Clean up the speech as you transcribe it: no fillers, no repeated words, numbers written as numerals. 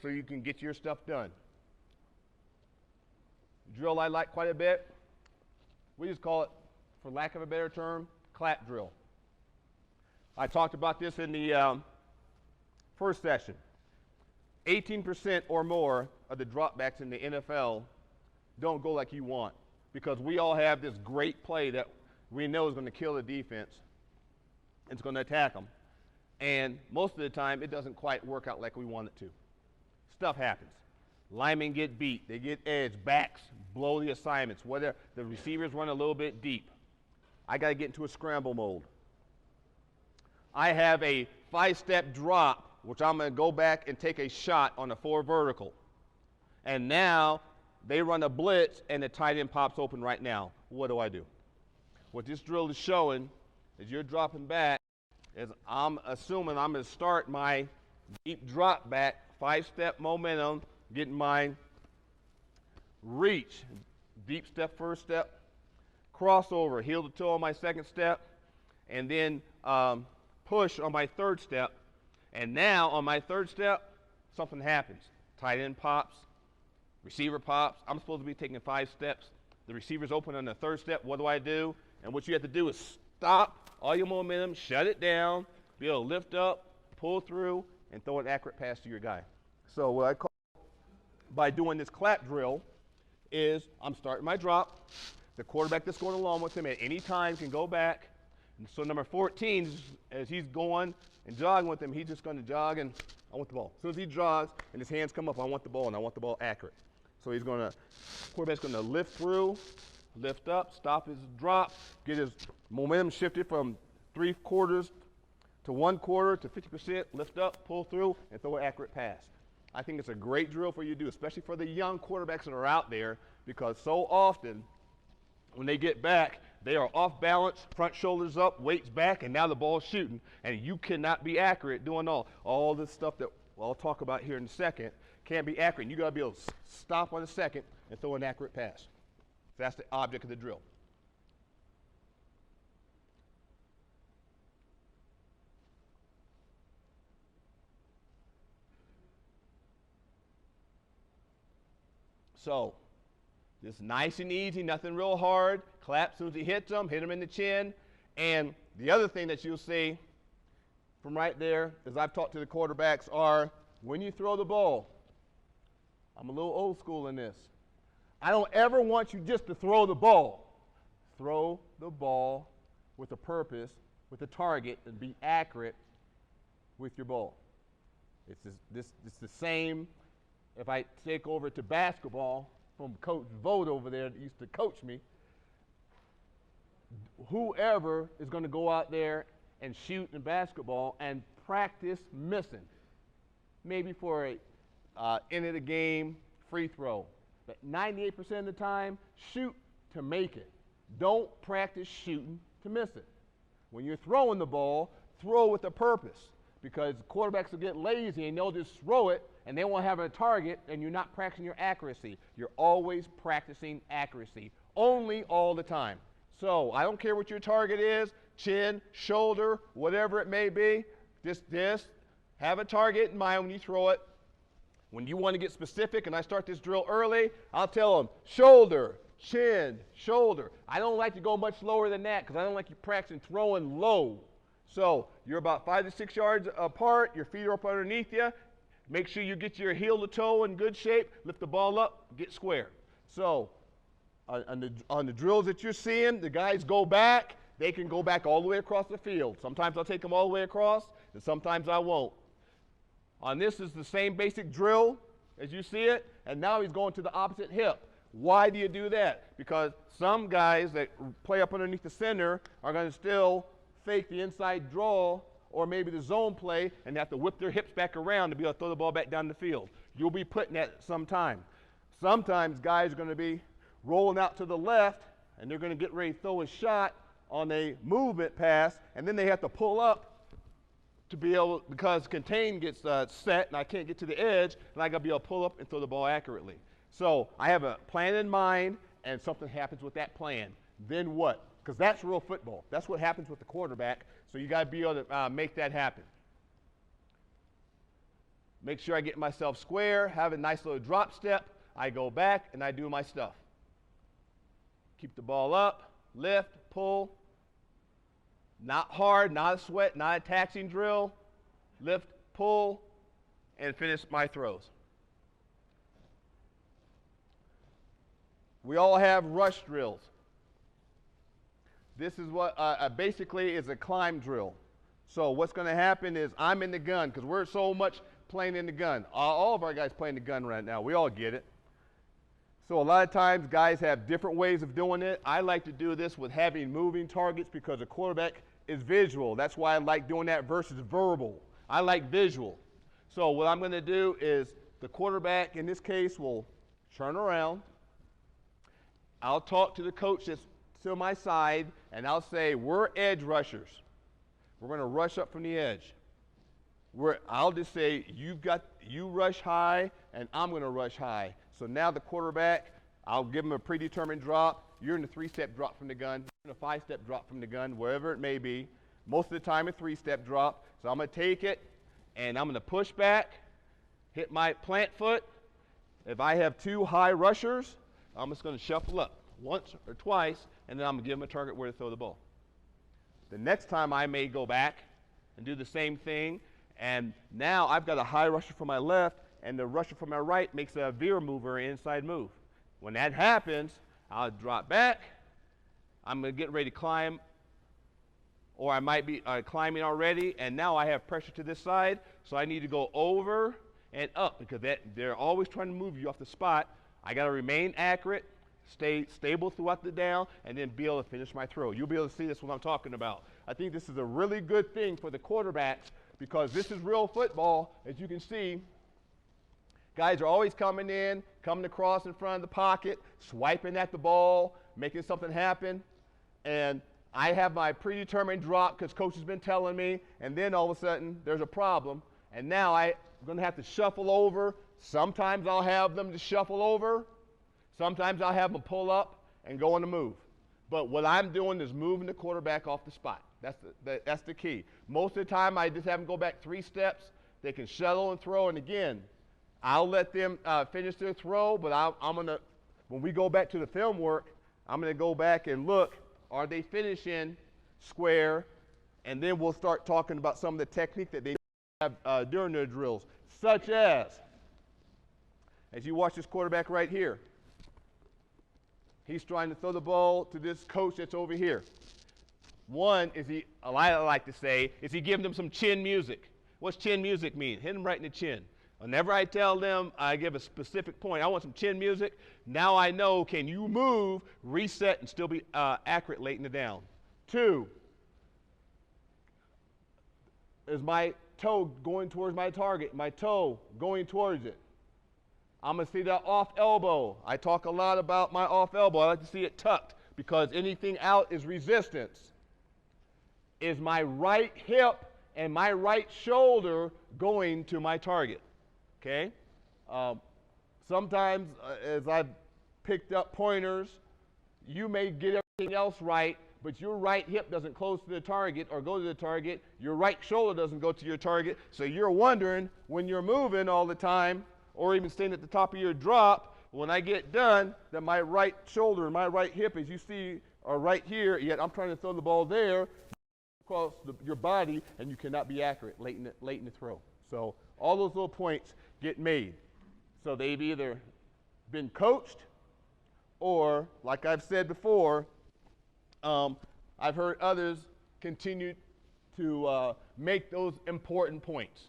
so you can get your stuff done. Drill I like quite a bit, we just call it, for lack of a better term, clap drill. I talked about this in the first session. 18% or more of the dropbacks in the NFL don't go like you want, because we all have this great play that we know is going to kill the defense. It's going to attack them. And most of the time, it doesn't quite work out like we want it to. Stuff happens. Linemen get beat. They get edged. Backs blow the assignments. Whether the receivers run a little bit deep. I got to get into a scramble mode. I have a 5-step drop, which I'm going to go back and take a shot on a 4 vertical. And now they run a blitz, and the tight end pops open right now. What do? What this drill is showing is you're dropping back, is I'm assuming I'm going to start my deep drop back, 5-step momentum, getting my reach, deep step, first step, crossover, heel to toe on my second step, and then push on my third step. And now on my third step, something happens. Tight end pops, receiver pops. I'm supposed to be taking 5 steps. The receiver's open on the third step. What do? And what you have to do is stop all your momentum, shut it down, be able to lift up, pull through, and throw an accurate pass to your guy. So what I call by doing this clap drill is I'm starting my drop. The quarterback that's going along with him at any time can go back. And so number 14, as he's going and jogging with him, he's just going to jog and I want the ball. As soon as he jogs and his hands come up, I want the ball, and I want the ball accurate. So he's going to, quarterback's going to lift through, lift up, stop his drop, get his momentum shifted from 3/4 to 1/4 to 50%, lift up, pull through, and throw an accurate pass. I think it's a great drill for you to do, especially for the young quarterbacks that are out there, because so often when they get back, they are off balance, front shoulders up, weights back, and now the ball's shooting, and you cannot be accurate doing all this stuff that I'll talk about here in a second. Can't be accurate. You got to be able to stop on a second and throw an accurate pass. That's the object of the drill. So, just nice and easy, nothing real hard. Clap as soon as he hits him, hit him in the chin. And the other thing that you'll see from right there, as I've talked to the quarterbacks, are when you throw the ball, I'm a little old school in this. I don't ever want you just to throw the ball. Throw the ball with a purpose, with a target, and be accurate with your ball. It's the same if I take over to basketball from Coach Vogt over there that used to coach me. Whoever is going to go out there and shoot in basketball and practice missing, maybe for a end of the game free throw. But 98% of the time, shoot to make it. Don't practice shooting to miss it. When you're throwing the ball, throw with a purpose, because quarterbacks will get lazy and they'll just throw it and they won't have a target, and you're not practicing your accuracy. You're always practicing accuracy, only all the time. So I don't care what your target is, chin, shoulder, whatever it may be, just have a target in mind when you throw it. When you want to get specific, and I start this drill early, I'll tell them shoulder, chin, shoulder. I don't like to go much lower than that because I don't like you practicing throwing low. So you're about 5 to 6 yards apart, your feet are up underneath you. Make sure you get your heel to toe in good shape, lift the ball up, get square. So on the drills that you're seeing, the guys go back. They can go back all the way across the field. Sometimes I'll take them all the way across, and sometimes I won't. On this is the same basic drill as you see it, and now he's going to the opposite hip. Why do you do that? Because some guys that play up underneath the center are going to still fake the inside draw or maybe the zone play and have to whip their hips back around to be able to throw the ball back down the field. You'll be putting that at some time. Sometimes guys are going to be rolling out to the left, and they're going to get ready to throw a shot on a movement pass, and then they have to pull up to be able, because contain gets set and I can't get to the edge, and I got to be able to pull up and throw the ball accurately. So I have a plan in mind, and something happens with that plan. Then what? Because that's real football. That's what happens with the quarterback, so you got to be able to make that happen. make sure I get myself square, have a nice little drop step. I go back and I do my stuff. Keep the ball up, lift, pull. Not hard, not a sweat, not a taxing drill. Lift, pull, and finish my throws. We all have rush drills. This is what basically is a climb drill. So what's going to happen is I'm in the gun because we're so much playing in the gun. All of our guys playing the gun right now. We all get it. So a lot of times guys have different ways of doing it. I like to do this with having moving targets because a quarterback is visual. That's why I like doing that versus verbal. I like visual. So what I'm going to do is the quarterback in this case will turn around. I'll talk to the coach that's to my side and I'll say, we're edge rushers. We're going to rush up from the edge. I'll just say, you rush high and I'm going to rush high. So now the quarterback, I'll give him a predetermined drop. You're in a 3-step drop from the gun. You're in a 5-step drop from the gun, wherever it may be. Most of the time a 3-step drop. So I'm going to take it and I'm going to push back, hit my plant foot. If I have 2 high rushers, I'm just going to shuffle up once or twice and then I'm going to give them a target where to throw the ball. The next time I may go back and do the same thing, and now I've got a high rusher from my left and the rusher from my right makes a veer move or inside move. When that happens, I'll drop back. I'm going to get ready to climb, or I might be climbing already, and now I have pressure to this side, so I need to go over and up because they're always trying to move you off the spot. I got to remain accurate, stay stable throughout the down, and then be able to finish my throw. You'll be able to see this what I'm talking about. I think this is a really good thing for the quarterbacks because this is real football. As you can see, guys are always coming in, coming across in front of the pocket, swiping at the ball, making something happen. And I have my predetermined drop because coach has been telling me, and then all of a sudden there's a problem. And now I'm going to have to shuffle over. Sometimes I'll have them to shuffle over. Sometimes I'll have them pull up and go on the move. But what I'm doing is moving the quarterback off the spot. That's the key. Most of the time I just have them go back 3 steps. They can shuttle and throw, and again, I'll let them finish their throw, but I'm going to, when we go back to the film work, I'm going to go back and look, are they finishing square? And then we'll start talking about some of the technique that they have during their drills, such as you watch this quarterback right here. He's trying to throw the ball to this coach that's over here. One, I like to say, is he giving them some chin music? What's chin music mean? Hit them right in the chin. Whenever I tell them, I give a specific point. I want some chin music. Now I know, can you move, reset, and still be accurate late in the down? 2, is my toe going towards my target, my toe going towards it. I'm going to see that off elbow. I talk a lot about my off elbow. I like to see it tucked because anything out is resistance. Is my right hip and my right shoulder going to my target? Okay? Sometimes, as I've picked up pointers, you may get everything else right, but your right hip doesn't close to the target or go to the target. Your right shoulder doesn't go to your target. So you're wondering when you're moving all the time or even staying at the top of your drop, when I get done, that my right shoulder and my right hip, as you see, are right here, yet I'm trying to throw the ball there across your body, and you cannot be accurate late in the throw. So all those little points get made. So they've either been coached or, like I've said before, I've heard others continue to make those important points.